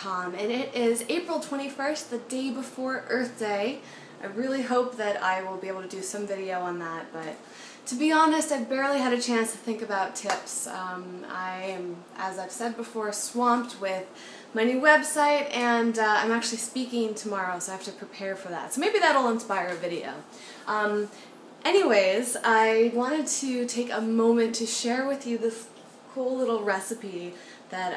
macavanilla.com, and it is April 21st, the day before Earth Day. I really hope that I will be able to do some video on that, but to be honest, I've barely had a chance to think about tips. I am, as I've said before, swamped with my new website, and I'm actually speaking tomorrow, so I have to prepare for that. So maybe that'll inspire a video. Anyways, I wanted to take a moment to share with you this cool little recipe that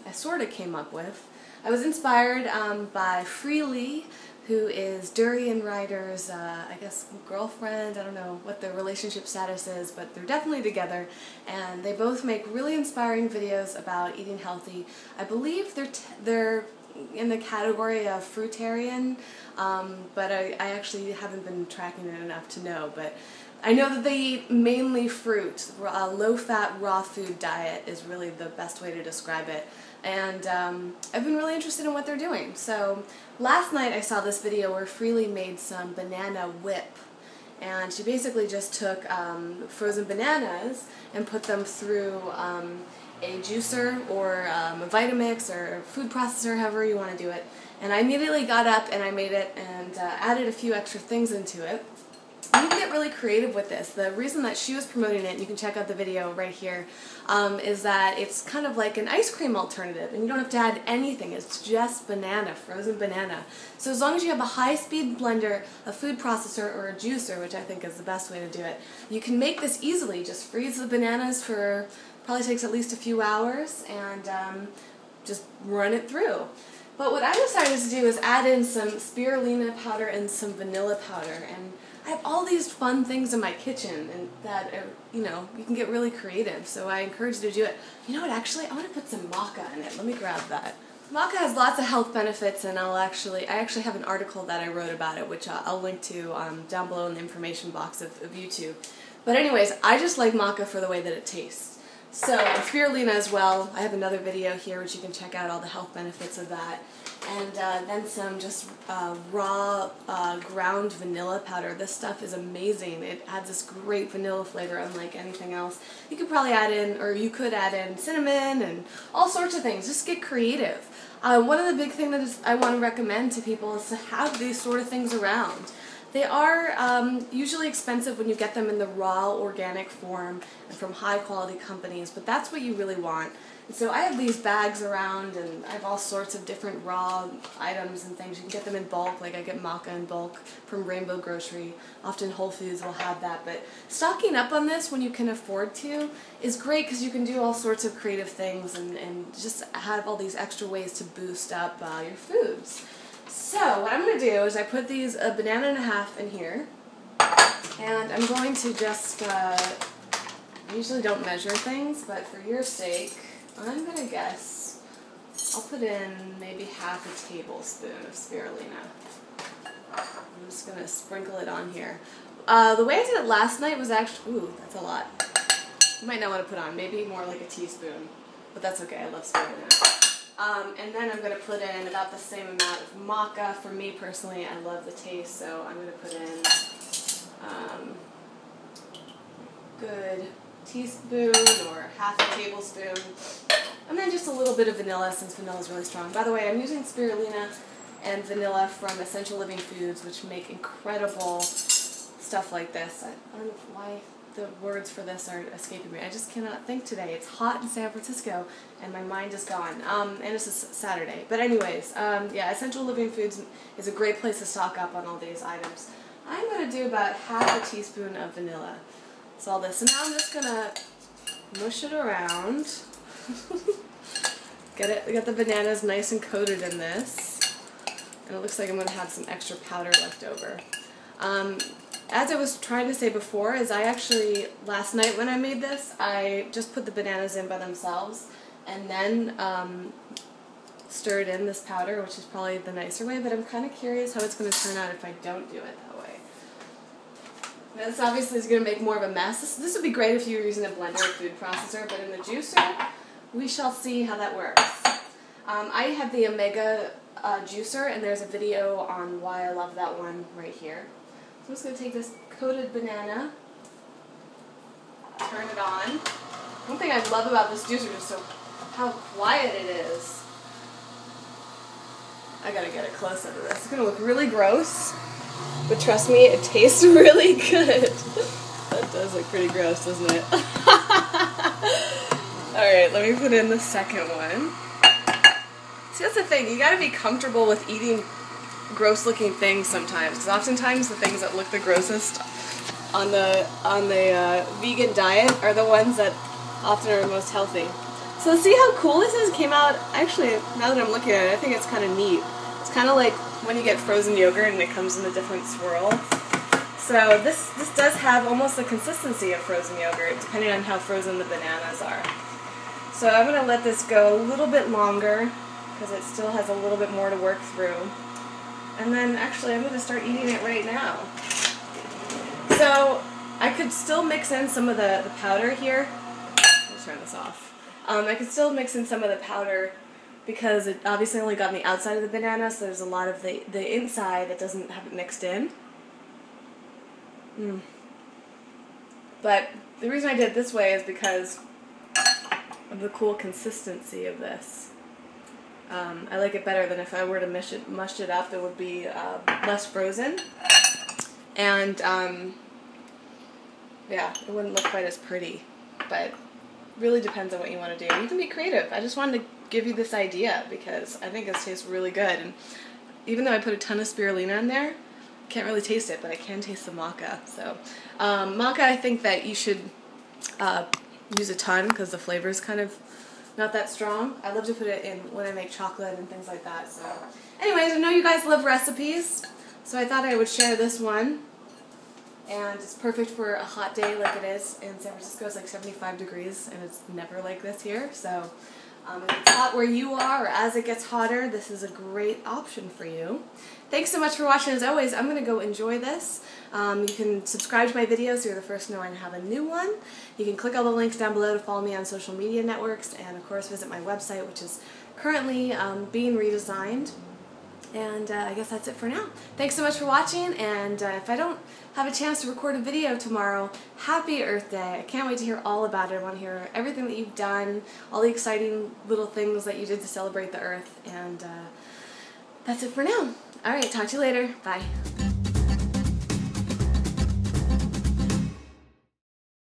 I sort of came up with. I was inspired by Freely, who is Durian Rider's, I guess, girlfriend. I don't know what their relationship status is, but they're definitely together, and they both make really inspiring videos about eating healthy. I believe they're in the category of fruitarian, but I actually haven't been tracking it enough to know, but I know that they eat mainly fruit. A low-fat raw food diet is really the best way to describe it. And I've been really interested in what they're doing. So last night I saw this video where Freely made some banana whip. And she basically just took frozen bananas and put them through a juicer or a Vitamix or a food processor, however you want to do it. And I immediately got up and I made it and added a few extra things into it. You can get really creative with this. The reason that she was promoting it, and you can check out the video right here, is that it's kind of like an ice cream alternative, and you don't have to add anything. It's just banana, frozen banana. So as long as you have a high-speed blender, a food processor, or a juicer, which I think is the best way to do it, you can make this easily. Just freeze the bananas for, probably takes at least a few hours, and just run it through. But what I decided to do is add in some spirulina powder and some vanilla powder, and I have all these fun things in my kitchen, and that you know, you can get really creative. So I encourage you to do it. You know what? Actually, I want to put some maca in it. Let me grab that. Maca has lots of health benefits, and I actually have an article that I wrote about it, which I'll link to down below in the information box of YouTube. But anyways, I just like maca for the way that it tastes. So, and spirulina as well. I have another video here which you can check out all the health benefits of that. And then some just raw ground vanilla powder. This stuff is amazing. It adds this great vanilla flavor unlike anything else. You could probably add in, or you could add in cinnamon and all sorts of things. Just get creative. One of the big things that I want to recommend to people is to have these sort of things around. They are usually expensive when you get them in the raw organic form and from high quality companies, but that's what you really want. And so I have these bags around, and I have all sorts of different raw items and things. You can get them in bulk, like I get maca in bulk from Rainbow Grocery. Often Whole Foods will have that, but stocking up on this when you can afford to is great because you can do all sorts of creative things and just have all these extra ways to boost up your foods. So what I'm going to do is I put these a banana and a half in here, and I'm going to just, I usually don't measure things, but for your sake, I'm going to guess, I'll put in maybe half a tablespoon of spirulina. I'm just going to sprinkle it on here. The way I did it last night was actually, ooh, that's a lot. You might not want to put on, maybe more like a teaspoon, but that's okay, I love spirulina. And then I'm going to put in about the same amount of maca. For me personally, I love the taste, so I'm going to put in good teaspoon or half a tablespoon. And then just a little bit of vanilla, since vanilla is really strong. By the way, I'm using spirulina and vanilla from Essential Living Foods, which make incredible stuff like this. I don't know why the words for this are escaping me. I just cannot think today. It's hot in San Francisco, and my mind is gone. And it's a Saturday. But anyways, yeah, Essential Living Foods is a great place to stock up on all these items. I'm going to do about half a teaspoon of vanilla. That's all this. So now I'm just going to mush it around. Get the bananas nice and coated in this. And it looks like I'm going to have some extra powder left over. As I was trying to say before, is I actually, last night when I made this, I just put the bananas in by themselves and then stirred in this powder, which is probably the nicer way, but I'm kind of curious how it's going to turn out if I don't do it that way. This obviously is going to make more of a mess. This would be great if you were using a blender or food processor, but in the juicer, we shall see how that works. I have the Omega juicer, and there's a video on why I love that one right here. I'm just going to take this coated banana, turn it on. One thing I love about this juicer is how quiet it is. I gotta get a close up of this. It's gonna look really gross, but trust me, it tastes really good. That does look pretty gross, doesn't it? Alright, let me put in the second one. See, that's the thing, you gotta be comfortable with eating gross looking things sometimes, because oftentimes the things that look the grossest on the vegan diet are the ones that often are the most healthy. So see how cool this is? It came out, actually, now that I'm looking at it, I think it's kind of neat. It's kind of like when you get frozen yogurt and it comes in a different swirl. So this does have almost the consistency of frozen yogurt, depending on how frozen the bananas are. So I'm going to let this go a little bit longer, because it still has a little bit more to work through. And then, actually, I'm going to start eating it right now. So I could still mix in some of the powder here. Let's turn this off. I could still mix in some of the powder because it obviously only got on the outside of the banana, so there's a lot of the inside that doesn't have it mixed in. But the reason I did it this way is because of the cool consistency of this. I like it better than if I were to mush it up. It would be less frozen, and yeah, it wouldn't look quite as pretty, but really depends on what you want to do. You can be creative. I just wanted to give you this idea because I think this tastes really good, and even though I put a ton of spirulina in there, I can't really taste it, but I can taste the maca. So maca, I think that you should use a ton because the flavor is kind of not that strong. I love to put it in when I make chocolate and things like that. So anyways, I know you guys love recipes, so I thought I would share this one. And it's perfect for a hot day like it is in San Francisco. It's like 75 degrees, and it's never like this here. So if it's hot where you are, or as it gets hotter, this is a great option for you. Thanks so much for watching. As always, I'm going to go enjoy this. You can subscribe to my videos so you're the first to know when I have a new one. You can click all the links down below to follow me on social media networks, and of course visit my website, which is currently being redesigned. And I guess that's it for now. Thanks so much for watching, and if I don't have a chance to record a video tomorrow, happy Earth Day. I can't wait to hear all about it. I want to hear everything that you've done, all the exciting little things that you did to celebrate the Earth, and that's it for now. Alright, talk to you later. Bye.